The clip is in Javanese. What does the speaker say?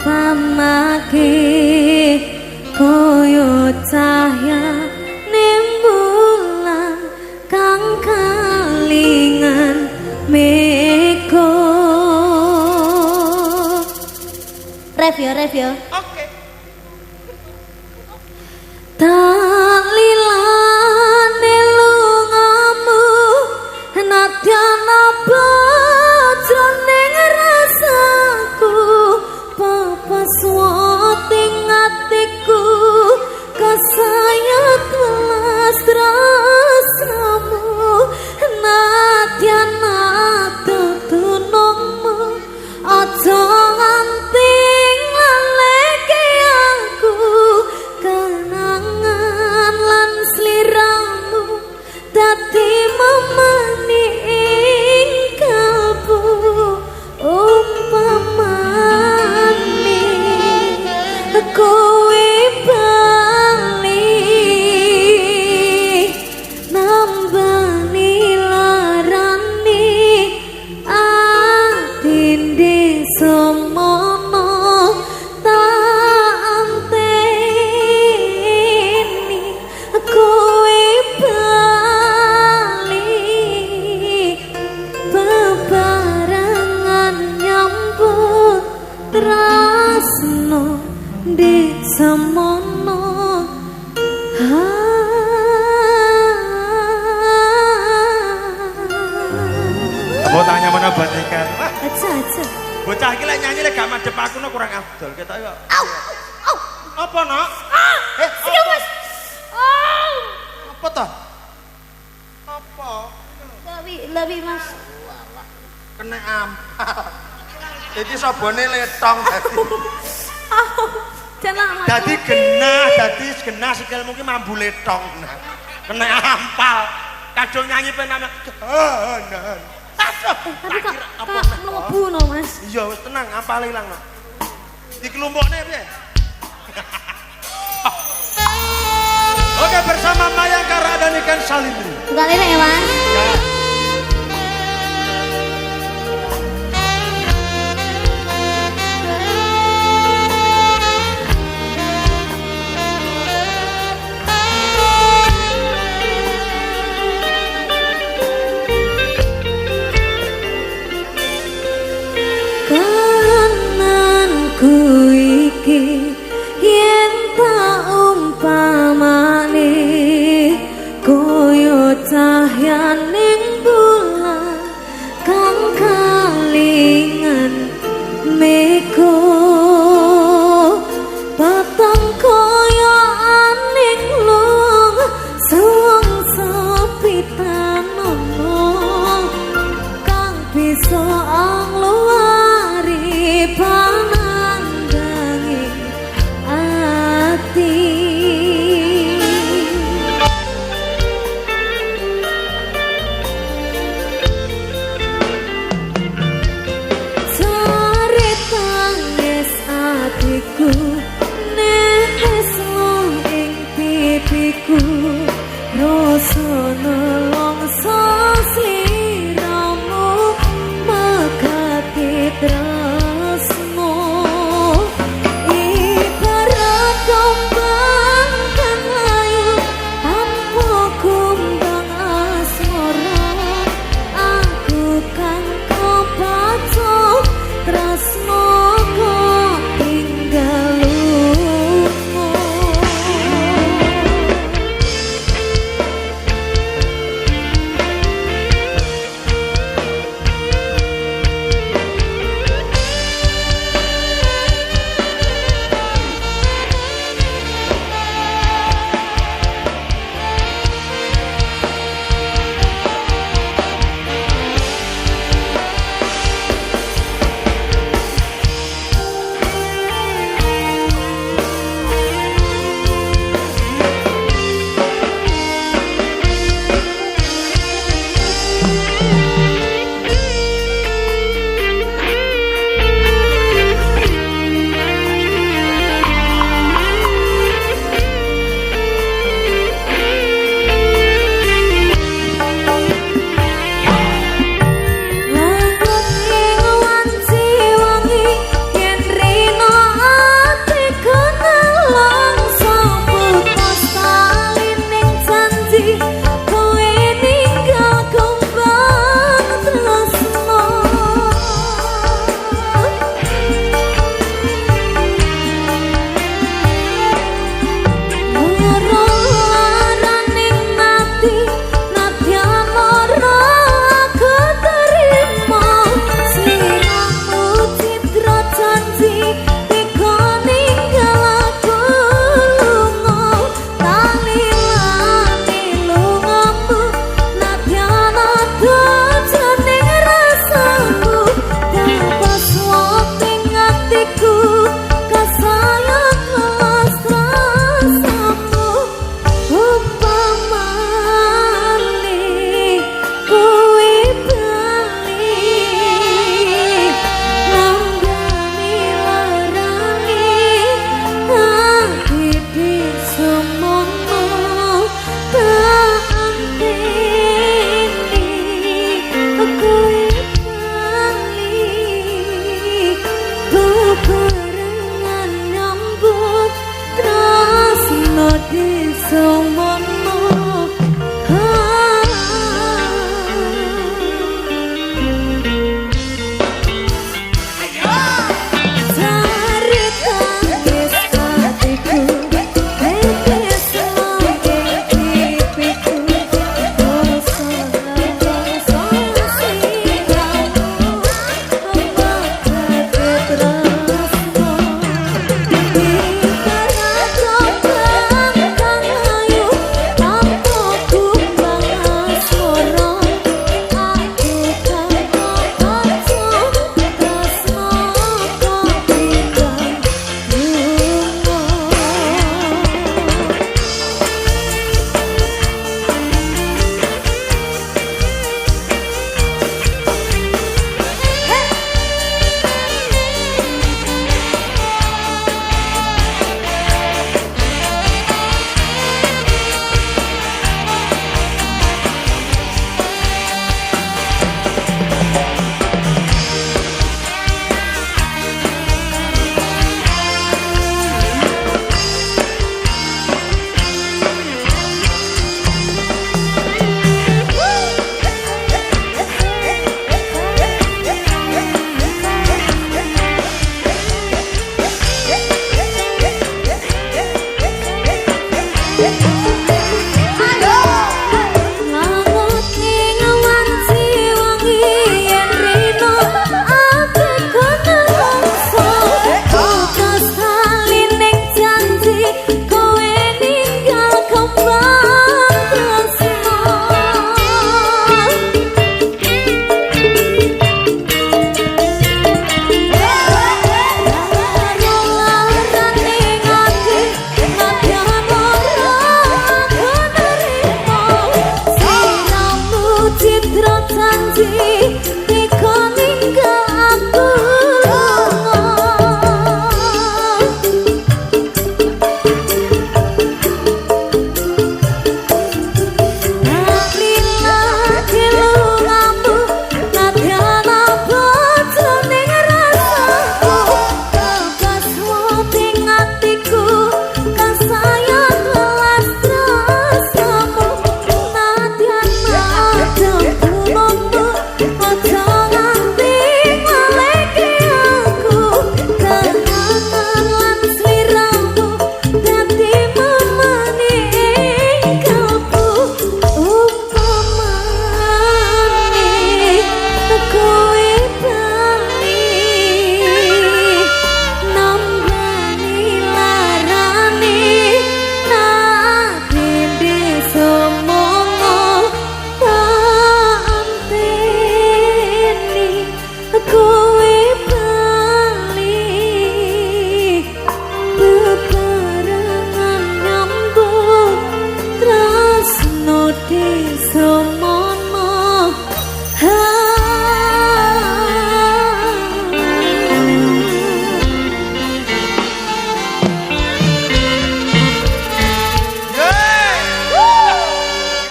umpamake koyo cahya nimbulan kang kalingan meko. Rev ya. Oke. Tak lilane lungamu nadyan apa jroning rasaku papaswating atiku kasayat welas tresnamu nadyan tunungmu aja nganti ngaleke aku kenangan lan sliramu dadi memani ing kalbu umpamane kowe bali nambani larani atinde semono tak anteni kowe bali bebarengan nyambut tresno di semono. Tepuk tangannya mana bandikan. Aja. Bocah iki lek nyanyi lek gak madhep aku no kurang afdol. Ketok yo. Au. Apa no? Sing wis. Apa toh? Apa? Lebih Mas. Kena ampal. Jadi sabone letong dadi. Jangan Mas. Dadi genah sikilmu ki mambu letong. Kena ampal. Kadung nyanyi penama. Tapi kok mlebu no Mas. Iya wis tenang, apal ilang no. Dikelompokne piye? Oke, bersama Mayangkara dan Ikan Salindri. Enggak lirik ya Mas. Ya. Kananku iki yen tak umpamane koyo cahyaning bulan kang kalingan meko patang koyo aning lung suwung sepitanono kang bisa angluari